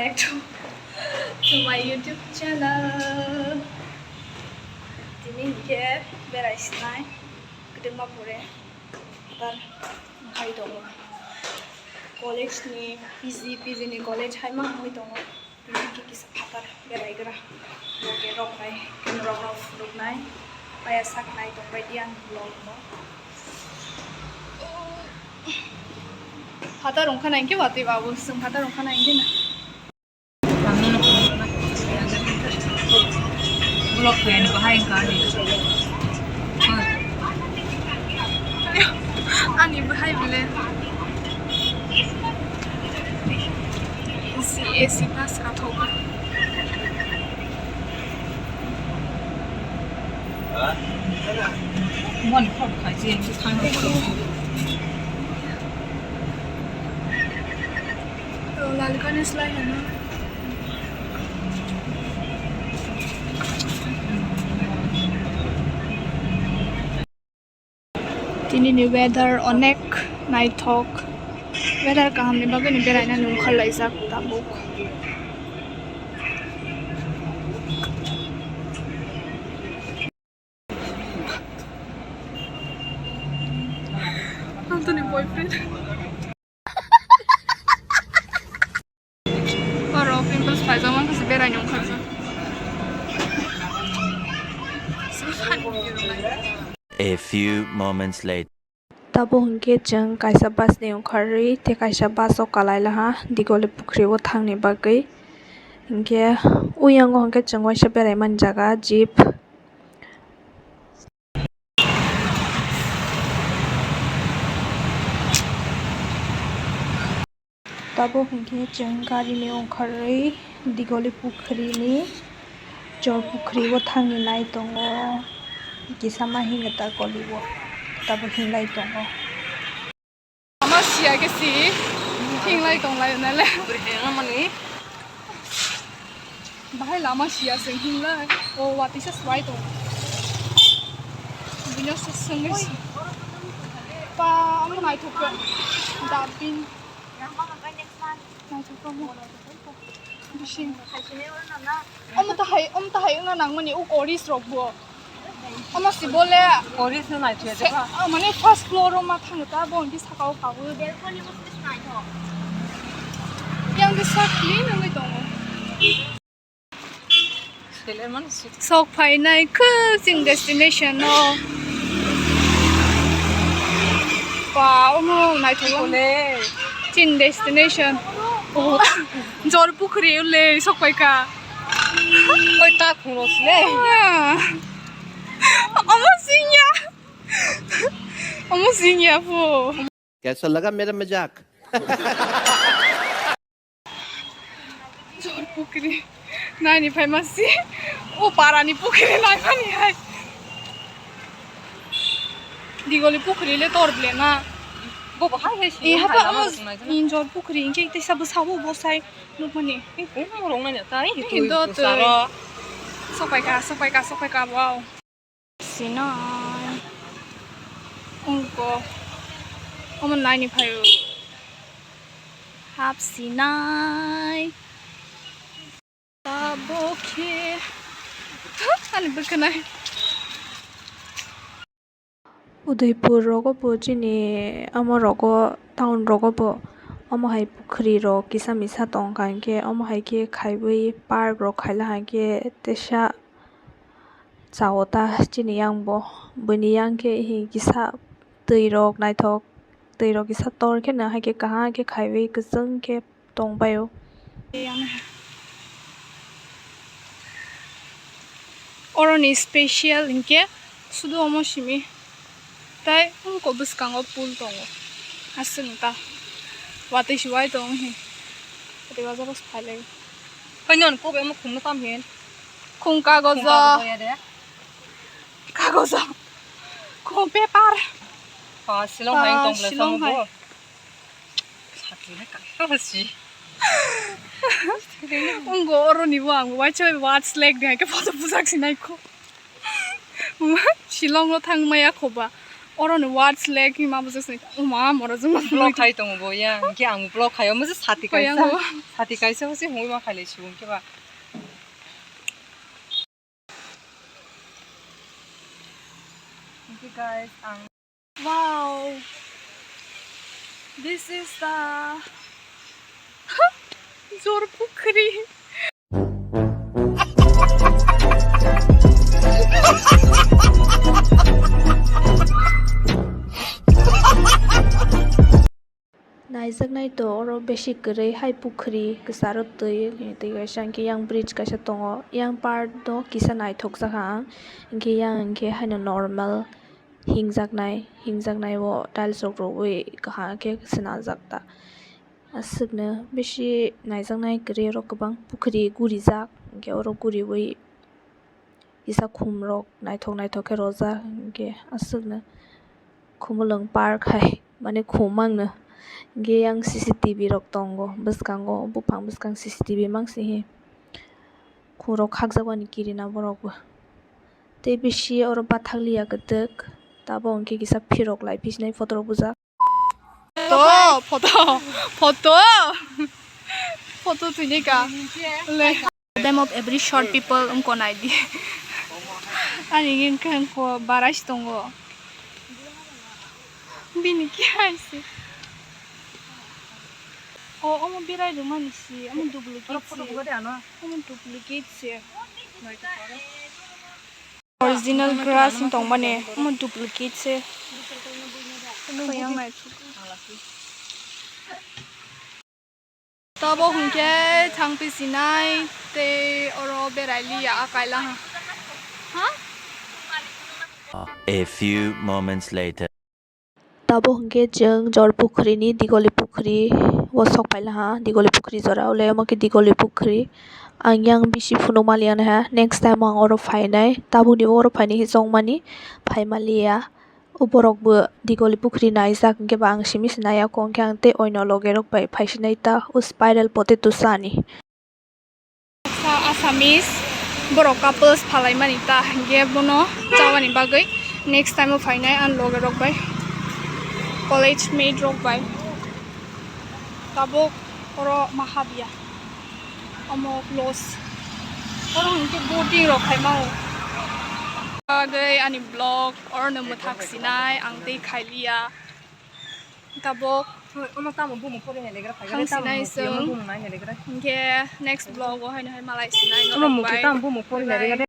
back to my YouTube channel. Dini ke berai sany kedema pore dan hai dong. College ni PG ni college hai mang hai dong. Dini ke kisah patar berai gera. Loge rok nai, rok nai. Haya sak nai dong bai dian vlog mo. Patar rong kana ingke watui babu, sung patar rong kana ingke na. Vlog ko yan, bahay ka ni. Ani bahay bile. Si pas kathok. Mon khop khai chen ki thang ko. Lalkan is like na. Tini ni weather onek night talk. Weather ka hamne babe ni berai na nung khalai sak tabuk. Anthony boyfriend. Para pimples pai zaman kasi berai nung khalsa. A few moments later. Tabo hingke jeng kaisa bus ni khari te kaisa bus o kalai laha digole pukhri o thangni bagai hingke uyang o hingke jeng waisa berai man jaga jeep tabo hingke jeng gari ni khari digole pukhri ni Jorpukhuri o thangni nai tongo kisama hingeta kolibo tabo hinglai tongo ama sia ke si hinglai tong lai na le Berhenga mani. bahai lama sia sing hinglai o wati sa swai tong bino sa sengis pa ang nai thuk da bin nai thuk mo bising om ta hai na nang mani u koris rok bo ama si bole Koris na nai thue ja. mane first floor ro ma thang ta bon di sakau ka u Balcony mo sis nai tho. yang di sak clean ngai tong Sele man sit. sok phai nai khu sing destination no pa omo nai thong Ole. chin destination oh Jorpukhuri le sok phai ka Oi ta khungros le. omo sinya fu कैसा लगा मेरा मजाक Jorpukhuri nai ni phai ma si o para ni pukhri nai ma ni hai digoli pukhri le tor ble na Bo bahai he si. e ha pa in Jorpukhuri inke te sabu sabu bo sai nu pani Ko mo rong na ta ni. Hindo tu. Sopai ka wow. Sinai. Ungko. Oman nai ni phayo. Hap sinai. Taboke. Ani berkenai. Udaipur rogo bo jini amo rogo town rogo bo omo hai pukhri ro kisa misa tong kan ke omo hai ke khaibui park ro khaila ha ke tesha chawota chini yang bo buni yang ke hi kisa tui rok naithok tui rok kisa tor ke na ha ke kaha ke khaibui kusung ke tong bayo oroni special inke sudu omo shimi tai ko buskango pool tongo asung ta watui shuai tong hi ate gaza bas phale Kanyon ko be mo khum tam hen. khung kagoza khung paper Pa silong hai tong le silong sam hai. bo. Sakli na ka si. unggo oroni bo ang wai choi watch leg dai ke photo pusak sinai ko shilong lo thang maya khoba Orang words lagi mah bukan sih. Umam orang cuma blog khai tong bo ya ke ang blog khai mo sati kai Kaya sa ngo. sati kai sa si hoi ma khai le chu ke ba okay guys Wow. This is the Jorpukhuri. Naizak nai to oro beshi gurui hai pukhuri kusaro tui gaisang ki yang bridge kaisa tongo yang part do kisa nai thokjak ang engke yang engke haino normal hingjaknai wo tiles rok roi kaha ke swnajak ta asukno beshi naijaknai gurui oro kwbang pukhuri gurijak engke oro guriwui kisa khum rok naithok ke rojak engke asukno khumulung park hai mane khumangno engke yang CCTV rok tongo bwskango buphang bwskang CCTV mangsihi khumrok khakjakmani kirina borokbo tei bisi oro bathaklia kwtuk tabo engke kisa phirok laiphisnai photo rok bujak photo tuini ka them of every short people umkonai di ani ingkang ko baras tongo bini kiaisi oh amo berai rumani si amo duplicate photo ko de ano amo duplicate si original grass in tong mane amo duplicate si kayang nai tabo hungke thangpi sinai te oro berai liya akaila ha A few moments later. tabo hungke jeng Jorpukhuri ni digoli pukhuri wo sokpaila ha digoli pukhuri jora ole amo ke digoli pukhuri ang yang bisi phunukmalian ha next time ang oro phainai tabo ni oro phaini chongmani phaimalia uborok bo digoli pukhuri naijak engke ba ang simi sinaya ko engke ang te oino loge rok bai phaisinai ta o spiral potato sany Assamese borok couples phalaimani ta engke bono chawani bagui next time o phainai ang loge rok bai college mate rok bai tabo oro mahabia amo close oro hingke boating rok khaimao ani blog or no muthak sinai ang dei khailia tabo omo tamo bu mo pore hele gra khai hang sinai tamo bu mo nai hele gra hingke next blog o haino hai malai sinai omo no mo bai tamo bu mo pore hele gra